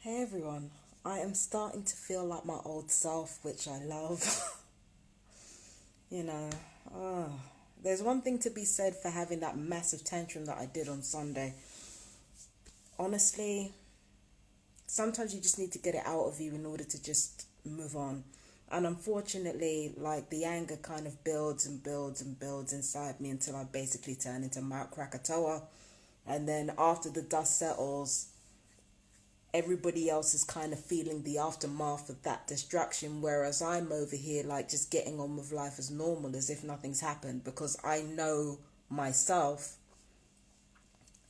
Hey everyone, I am starting to feel like my old self, which I love. you know, oh, there's one thing to be said for having that massive tantrum that I did on Sunday. Honestly, sometimes you just need to get it out of you in order to just move on. And unfortunately, like the anger kind of builds and builds and builds inside me until I basically turn into Mount Krakatoa. And then after the dust settles, everybody else is kind of feeling the aftermath of that destruction, whereas I'm over here like just getting on with life as normal, as if nothing's happened, because I know myself.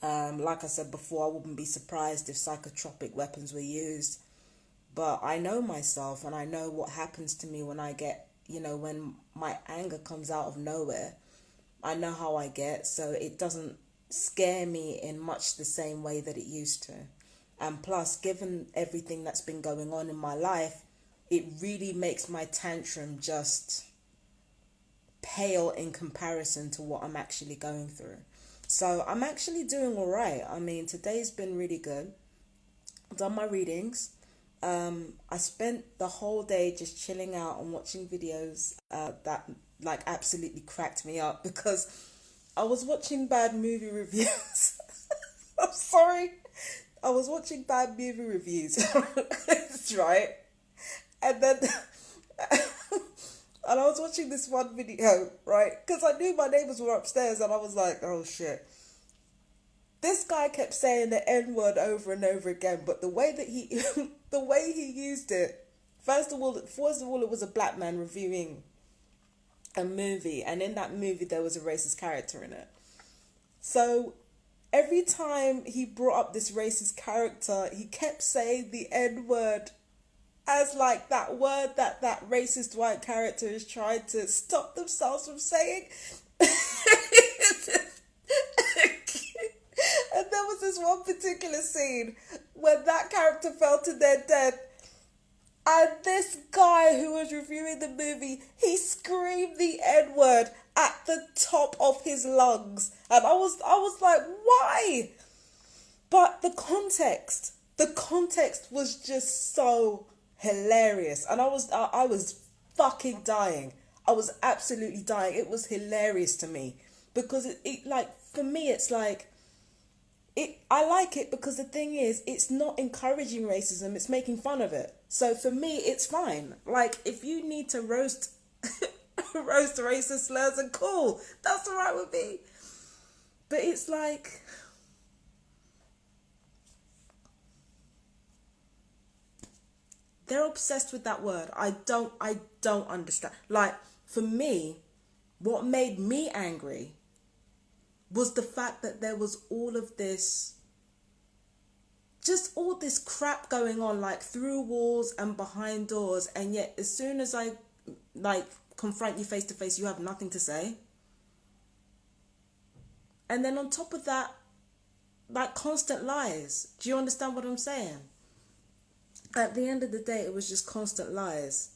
Like I said before, I wouldn't be surprised if psychotropic weapons were used, but I know myself and I know what happens to me when I get, when my anger comes out of nowhere. I know how I get, so it doesn't scare me in much the same way that it used to. And plus, given everything that's been going on in my life, it really makes my tantrum just pale in comparison to what I'm actually going through. So I'm actually doing all right. I mean, today's been really good. I've done my readings. I spent the whole day just chilling out and watching videos that like absolutely cracked me up because I was watching bad movie reviews. I'm sorry. I was watching bad movie reviews, right? And then, and I was watching this one video, right? Because I knew my neighbors were upstairs, and I was like, oh shit. This guy kept saying the N word over and over again, but the way that the way he used it, first of all, it was a black man reviewing a movie, and in that movie there was a racist character in it. So every time he brought up this racist character, he kept saying the N word as like that word that racist white character is trying to stop themselves from saying. And there was this one particular scene where that character fell to their death, and this guy who was reviewing the movie, he screamed the N word at the top of his lungs, and I was like, why? But the context was just so hilarious, and I was fucking dying. I was absolutely dying. It was hilarious to me because it like, for me, it's like, I like it because the thing is, it's not encouraging racism, it's making fun of it. So for me, it's fine. Like, if you need to roast racist slurs, and cool, that's all right with me. But it's like, they're obsessed with that word. I don't understand. Like, for me, what made me angry was the fact that there was all of this, just all this crap going on, like through walls and behind doors, and yet as soon as I like confront you face to face, you have nothing to say. And then on top of that, like constant lies. Do you understand what I'm saying? At the end of the day, it was just constant lies.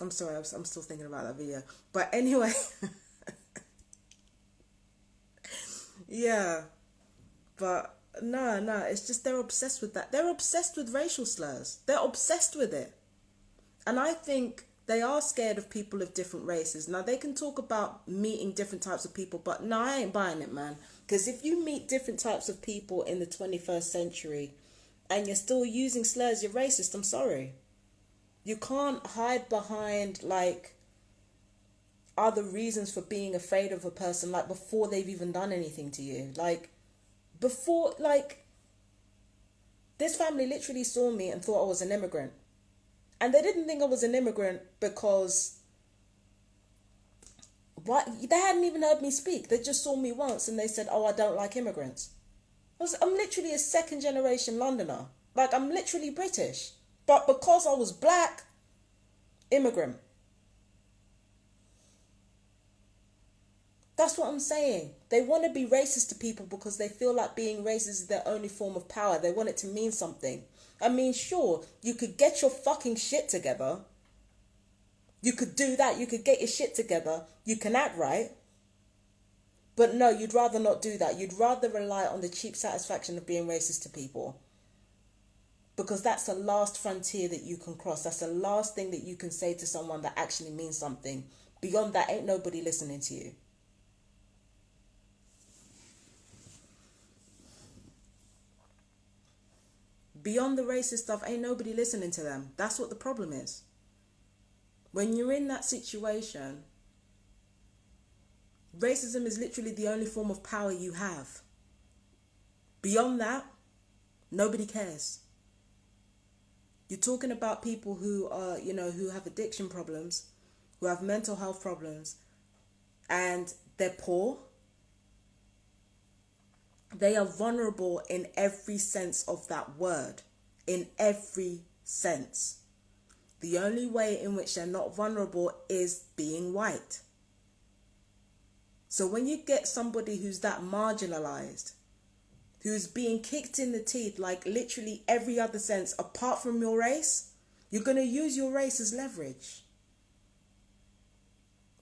I'm sorry, I'm still thinking about that video. But anyway, yeah. But no, it's just they're obsessed with that. They're obsessed with racial slurs. They're obsessed with it. And I think they are scared of people of different races. Now, they can talk about meeting different types of people, but no, I ain't buying it, man. Because if you meet different types of people in the 21st century and you're still using slurs, you're racist. I'm sorry. You can't hide behind, like, other reasons for being afraid of a person, like, before they've even done anything to you. Like, before, like, this family literally saw me and thought I was an immigrant. And they didn't think I was an immigrant because they hadn't even heard me speak. They just saw me once and they said, oh, I don't like immigrants. I'm literally a second generation Londoner. Like, I'm literally British. But because I was black, immigrant. That's what I'm saying. They want to be racist to people because they feel like being racist is their only form of power. They want it to mean something. I mean, sure, you could get your fucking shit together. You could do that. You could get your shit together. You can act right. But no, you'd rather not do that. You'd rather rely on the cheap satisfaction of being racist to people. Because that's the last frontier that you can cross. That's the last thing that you can say to someone that actually means something. Beyond that, ain't nobody listening to you. Beyond the racist stuff, ain't nobody listening to them. That's what the problem is. When you're in that situation, racism is literally the only form of power you have. Beyond that, nobody cares. You're talking about people who are, who have addiction problems, who have mental health problems, and they're poor. They are vulnerable in every sense of that word. In every sense. The only way in which they're not vulnerable is being white. So when you get somebody who's that marginalized, who's being kicked in the teeth like literally every other sense apart from your race, you're going to use your race as leverage.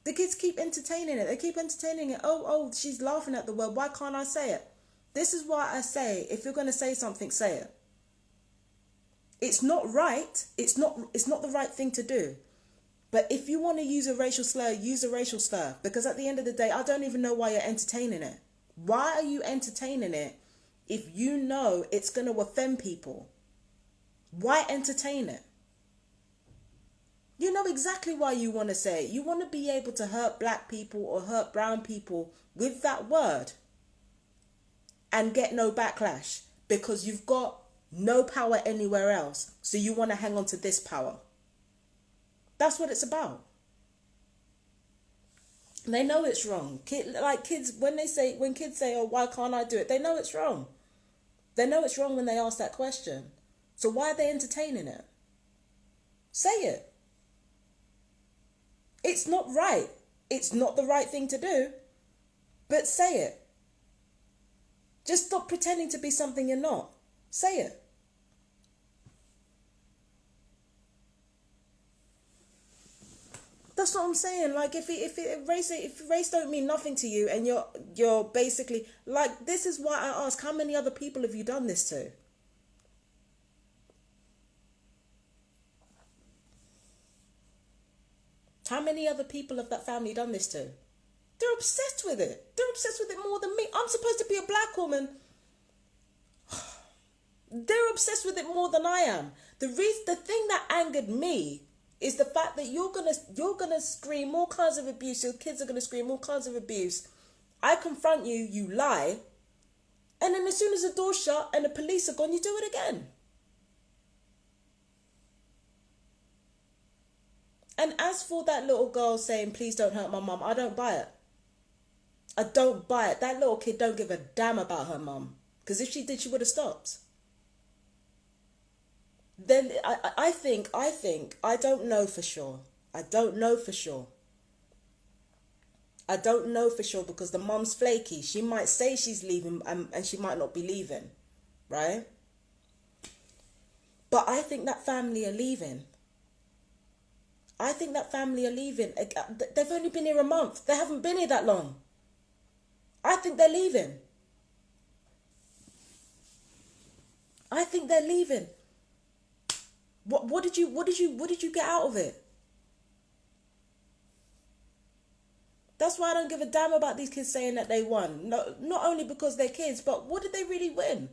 The kids keep entertaining it. They keep entertaining it. Oh, she's laughing at the word. Why can't I say it? This is why I say, if you're going to say something, say it. It's not right. It's not the right thing to do. But if you want to use a racial slur, use a racial slur. Because at the end of the day, I don't even know why you're entertaining it. Why are you entertaining it if you know it's going to offend people? Why entertain it? You know exactly why you want to say it. You want to be able to hurt black people or hurt brown people with that word and get no backlash because you've got no power anywhere else. So you want to hang on to this power. That's what it's about. They know it's wrong. Kids, when kids say, oh, why can't I do it? They know it's wrong. They know it's wrong when they ask that question. So why are they entertaining it? Say it. It's not right. It's not the right thing to do. But say it. Just stop pretending to be something you're not. Say it. That's what I'm saying. Like if race don't mean nothing to you and you're basically like, this is why I ask, how many other people have you done this to? How many other people have that family done this to? They're obsessed with it. They're obsessed with it more than me. I'm supposed to be a black woman. They're obsessed with it more than I am. The thing that angered me is the fact that you're gonna scream all kinds of abuse. Your kids are gonna scream all kinds of abuse. I confront you, you lie, and then as soon as the door's shut and the police are gone, you do it again. And as for that little girl saying, please don't hurt my mum, I don't buy it. I don't buy it. That little kid don't give a damn about her mum. Because if she did, she would have stopped. Then I think, I don't know for sure. I don't know for sure. I don't know for sure because the mum's flaky. She might say she's leaving and she might not be leaving. Right? But I think that family are leaving. I think that family are leaving. They've only been here a month. They haven't been here that long. I think they're leaving. I think they're leaving. What did you get out of it? That's why I don't give a damn about these kids saying that they won. No, not only because they're kids, but what did they really win?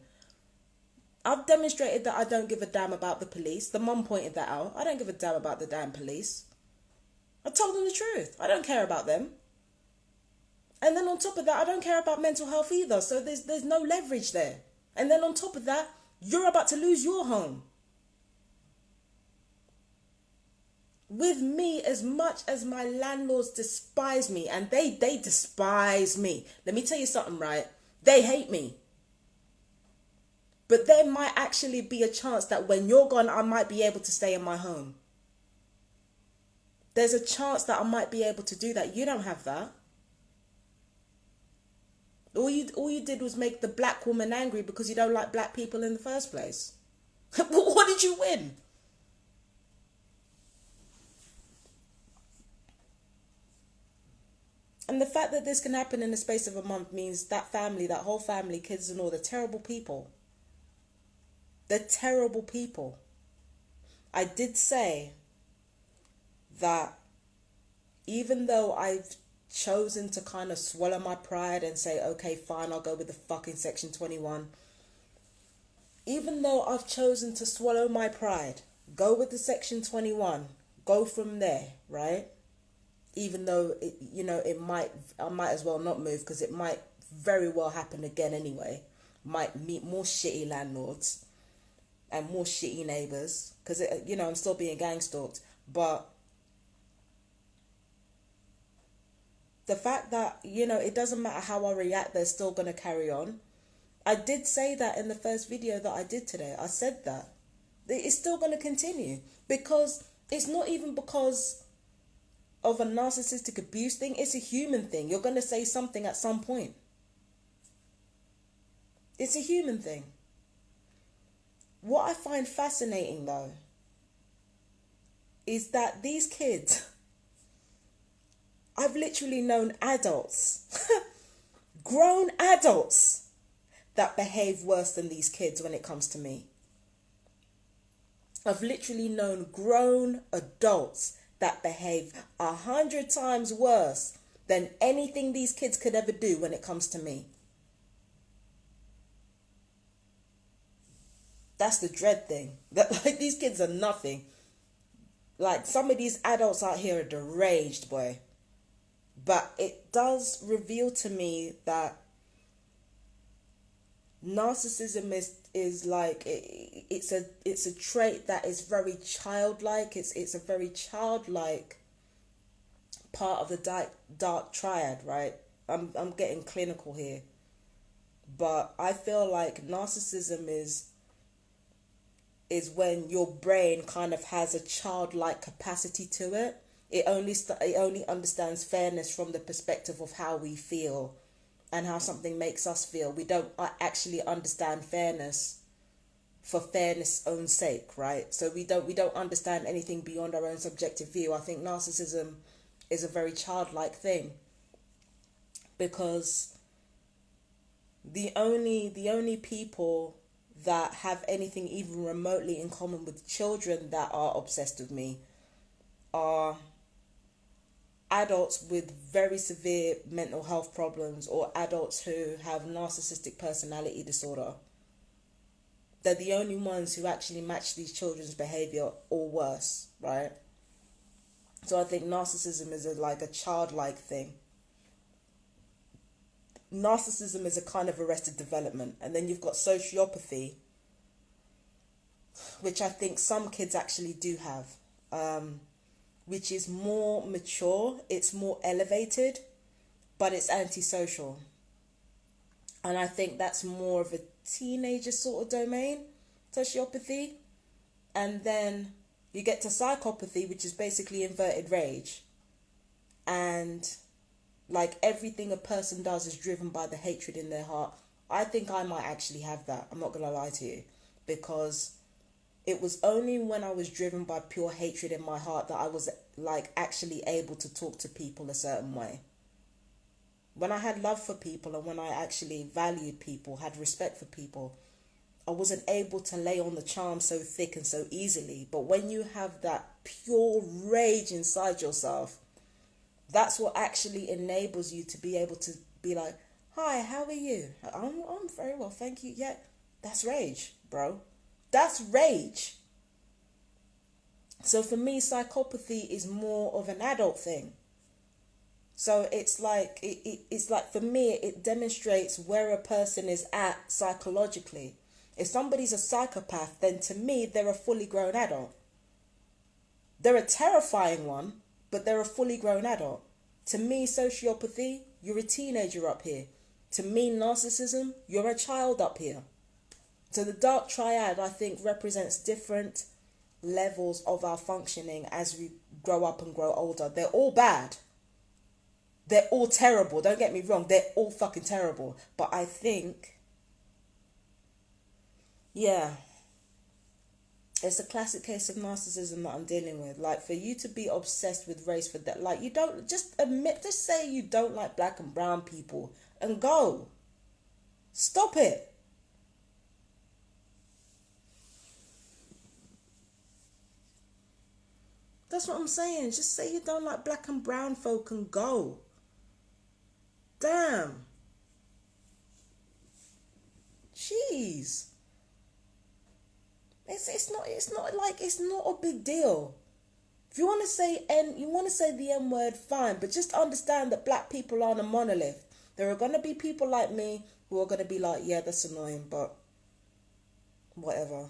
I've demonstrated that I don't give a damn about the police. The mum pointed that out. I don't give a damn about the damn police. I told them the truth. I don't care about them. And then on top of that, I don't care about mental health either. So there's no leverage there. And then on top of that, you're about to lose your home. With me, as much as my landlords despise me, and they despise me. Let me tell you something, right? They hate me. But there might actually be a chance that when you're gone, I might be able to stay in my home. There's a chance that I might be able to do that. You don't have that. All you did was make the black woman angry because you don't like black people in the first place. What did you win? And the fact that this can happen in the space of a month means that family, that whole family, kids and all, they're terrible people. They're terrible people. I did say that even though I've chosen to kind of swallow my pride and say, okay, fine, I'll go with the fucking Section 21. Even though I've chosen to swallow my pride, go with the Section 21, go from there, right? Even though, I might as well not move because it might very well happen again anyway. Might meet more shitty landlords and more shitty neighbours because, I'm still being gang stalked. But the fact that, it doesn't matter how I react, they're still going to carry on. I did say that in the first video that I did today. I said that. It's still going to continue because it's not even because of a narcissistic abuse thing. It's a human thing. You're going to say something at some point. It's a human thing. What I find fascinating though is that these kids, I've literally known adults, grown adults, that behave worse than these kids when it comes to me. I've literally known grown adults that behave 100 times worse than anything these kids could ever do when it comes to me. That's the dread thing. That these kids are nothing. Like some of these adults out here are deranged, boy. But it does reveal to me that narcissism is like it's a trait that is very childlike. It's a very childlike part of the dark triad, right? I'm getting clinical here, but I feel like narcissism is when your brain kind of has a childlike capacity to it. It only understands fairness from the perspective of how we feel and how something makes us feel. We don't actually understand fairness for fairness' own sake, right? So we don't understand anything beyond our own subjective view. I think narcissism is a very childlike thing because the only people that have anything even remotely in common with children that are obsessed with me are adults with very severe mental health problems or adults who have narcissistic personality disorder. They're the only ones who actually match these children's behavior or worse, right? So I think narcissism is like a childlike thing. Narcissism is a kind of arrested development. And then you've got sociopathy, which I think some kids actually do have, which is more mature, it's more elevated, but it's antisocial. And I think that's more of a teenager sort of domain, sociopathy. And then you get to psychopathy, which is basically inverted rage. And like everything a person does is driven by the hatred in their heart. I think I might actually have that. I'm not going to lie to you. Because it was only when I was driven by pure hatred in my heart that I was like actually able to talk to people a certain way. When I had love for people and when I actually valued people, had respect for people, I wasn't able to lay on the charm so thick and so easily. But when you have that pure rage inside yourself, that's what actually enables you to be able to be like, hi, how are you? I'm very well, thank you. Yeah, that's rage, bro. That's rage. So for me, psychopathy is more of an adult thing. So it's like, it's like for me, it demonstrates where a person is at psychologically. If somebody's a psychopath, then to me, they're a fully grown adult. They're a terrifying one, but they're a fully grown adult. To me, sociopathy, you're a teenager up here. To me, narcissism, you're a child up here. So the dark triad, I think, represents different levels of our functioning as we grow up and grow older. They're all bad. They're all terrible. Don't get me wrong. They're all fucking terrible. But I think, yeah, It's a classic case of narcissism that I'm dealing with. Like, for you to be obsessed with race for that, like, you don't, just admit, just say you don't like black and brown people and go. Stop it. That's what I'm saying. Just say you don't like black and brown folk and go. Damn. Jeez. It's not a big deal. If you want to say the N word, fine, but just understand that black people aren't a monolith. There are gonna be people like me who are gonna be like, yeah, that's annoying, but whatever.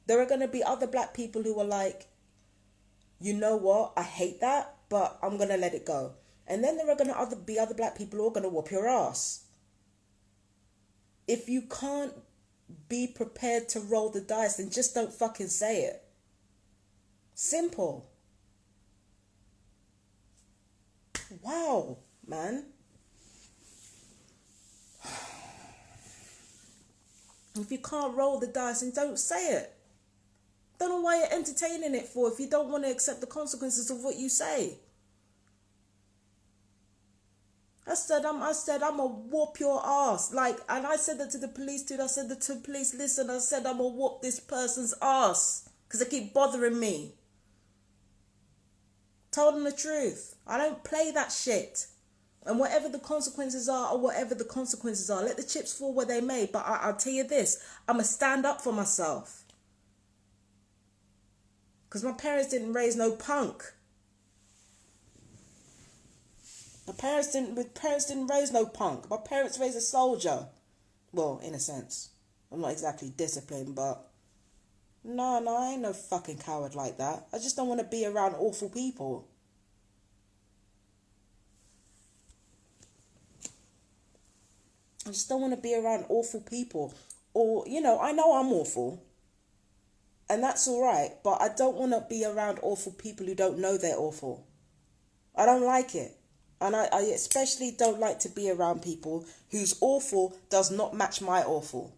There are gonna be other black people who are like, you know what, I hate that, but I'm gonna let it go. And then there are gonna be other black people who are gonna whoop your ass. If you can't be prepared to roll the dice, then just don't fucking say it. Simple. Wow, man. If you can't roll the dice, then don't say it. Don't know why you're entertaining it for if you don't want to accept the consequences of what you say. I said I'm gonna whoop your ass. Like, and I said that to the police too. I said that to the police, listen, I said I'm gonna whoop this person's ass because they keep bothering me. Told them the truth. I don't play that shit. And whatever the consequences are, let the chips fall where they may. But I'll tell you this, I'm gonna stand up for myself. Because my parents didn't raise no punk. My parents didn't raise no punk. My parents raised a soldier. Well, in a sense. I'm not exactly disciplined, but no, I ain't no fucking coward like that. I just don't want to be around awful people. I just don't want to be around awful people. Or, I know I'm awful. And that's all right. But I don't want to be around awful people who don't know they're awful. I don't like it. And I especially don't like to be around people whose awful does not match my awful.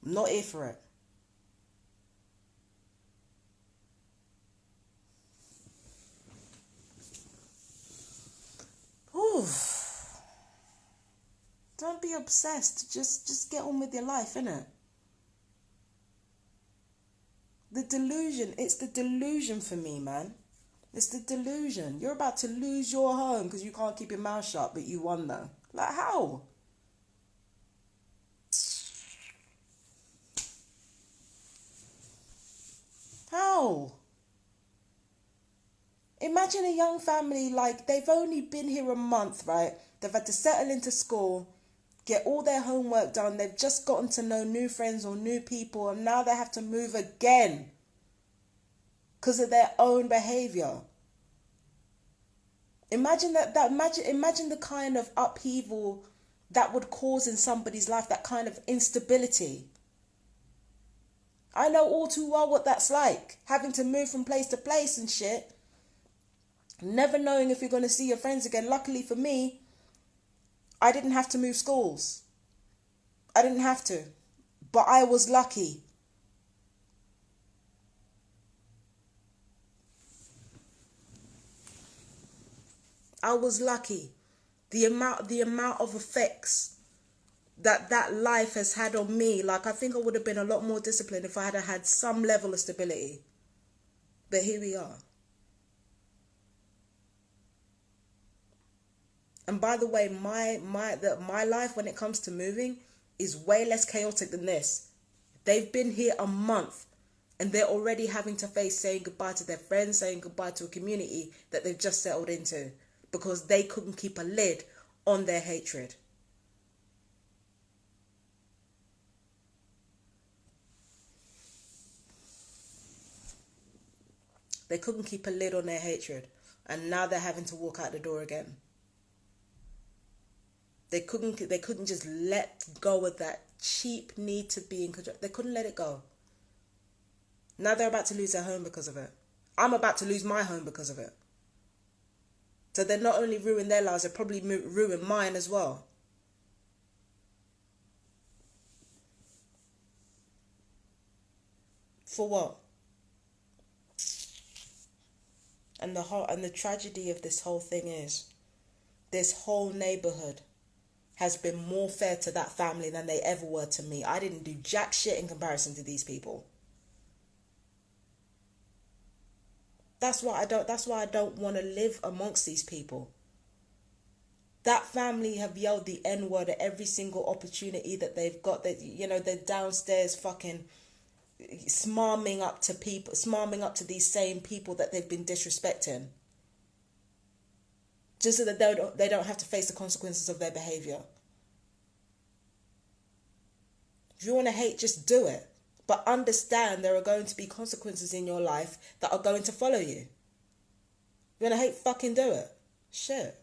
I'm not here for it. Ooh. Don't be obsessed. Just get on with your life, innit? The delusion. It's the delusion for me, man. It's the delusion. You're about to lose your home because you can't keep your mouth shut, but you won though. Like, how? How? Imagine a young family, like, they've only been here a month, right? They've had to settle into school, get all their homework done. They've just gotten to know new friends or new people, and now they have to move again because of their own behavior. Imagine imagine the kind of upheaval that would cause in somebody's life, that kind of instability. I know all too well what that's like, having to move from place to place and shit, never knowing if you're going to see your friends again. Luckily for me, I didn't have to move schools. I didn't have to, but I was lucky. I was lucky. The amount of effects that life has had on me, like, I think I would have been a lot more disciplined if I had some level of stability. But here we are. And by the way, my life when it comes to moving is way less chaotic than this. They've been here a month and they're already having to face saying goodbye to their friends, saying goodbye to a community that they've just settled into because they couldn't keep a lid on their hatred. They couldn't keep a lid on their hatred, and now they're having to walk out the door again. They couldn't just let go of that cheap need to be in control. They couldn't let it go. Now they're about to lose their home because of it. I'm about to lose my home because of it. So they not only ruin their lives, they probably ruin mine as well. For what? And the tragedy of this whole thing is, this whole neighborhood has been more fair to that family than they ever were to me. I didn't do jack shit in comparison to these people. That's why I don't want to live amongst these people. That family have yelled the N-word at every single opportunity that they've got. That, you know, they're downstairs fucking smarming up to these same people that they've been disrespecting, just so that they don't have to face the consequences of their behavior. If you want to hate, just do it. But understand there are going to be consequences in your life that are going to follow you. You want to hate, fucking do it. Shit.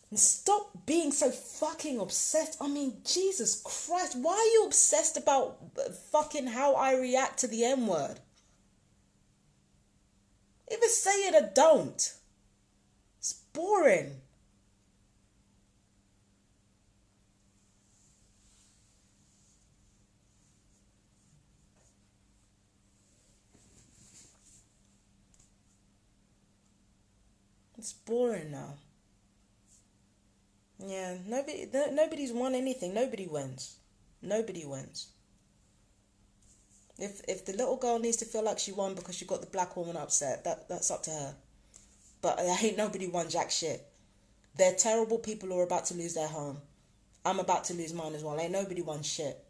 And stop being so fucking obsessed. I mean, Jesus Christ, why are you obsessed about fucking how I react to the N-word? Either say it or don't. It's boring. It's boring now. Yeah, nobody's won anything. Nobody wins. Nobody wins. If the little girl needs to feel like she won because she got the black woman upset, that's up to her. But ain't nobody won jack shit. They're terrible people who are about to lose their home. I'm about to lose mine as well. Ain't nobody won shit.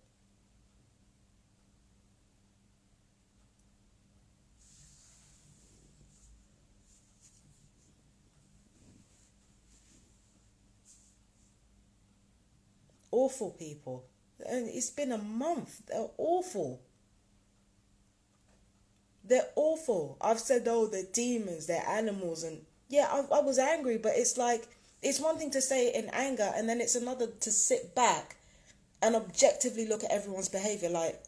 Awful people. And it's been a month. They're awful. They're awful. I've said, oh, they're demons, they're animals. And yeah, I was angry, but it's like, it's one thing to say it in anger, and then it's another to sit back and objectively look at everyone's behavior like,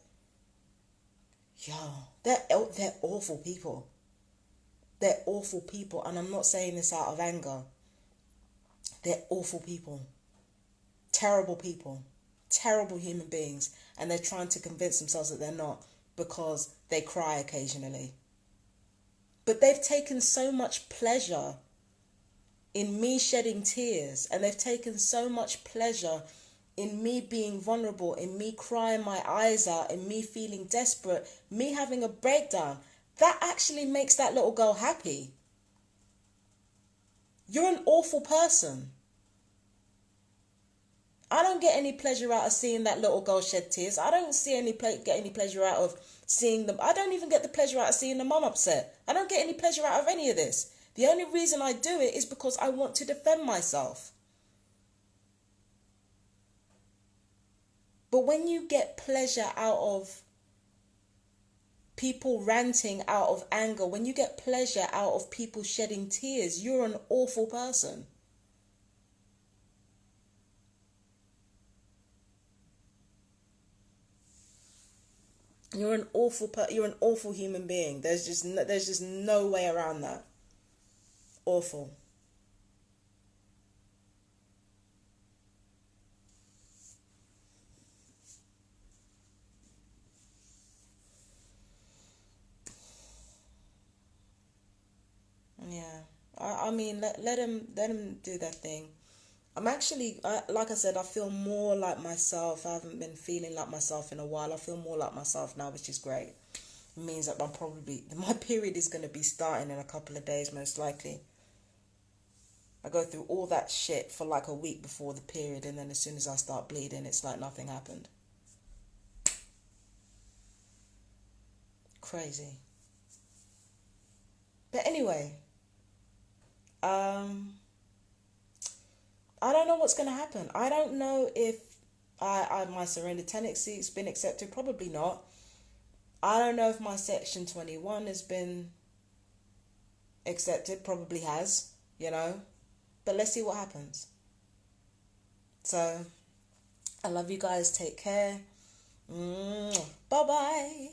yo, they're awful people. They're awful people. And I'm not saying this out of anger. They're awful people. Terrible people. Terrible human beings. And they're trying to convince themselves that they're not, because they cry occasionally. But they've taken so much pleasure in me shedding tears, and they've taken so much pleasure in me being vulnerable, in me crying my eyes out, in me feeling desperate, me having a breakdown. That actually makes that little girl happy. You're an awful person. I don't get any pleasure out of seeing that little girl shed tears. I don't get any pleasure out of seeing them. I don't even get the pleasure out of seeing the mum upset. I don't get any pleasure out of any of this. The only reason I do it is because I want to defend myself. But when you get pleasure out of people ranting out of anger, when you get pleasure out of people shedding tears, you're an awful person. You're an awful human being. There's just no way around that. Awful. Yeah. I mean, let them do their thing. I'm actually, like I said, I feel more like myself. I haven't been feeling like myself in a while. I feel more like myself now, which is great. It means that my period is going to be starting in a couple of days, most likely. I go through all that shit for like a week before the period, and then as soon as I start bleeding, it's like nothing happened. Crazy. But anyway, I don't know what's going to happen. I don't know if my surrender tenancy's been accepted. Probably not. I don't know if my Section 21 has been accepted. Probably has, you know. But let's see what happens. So, I love you guys. Take care. Bye-bye.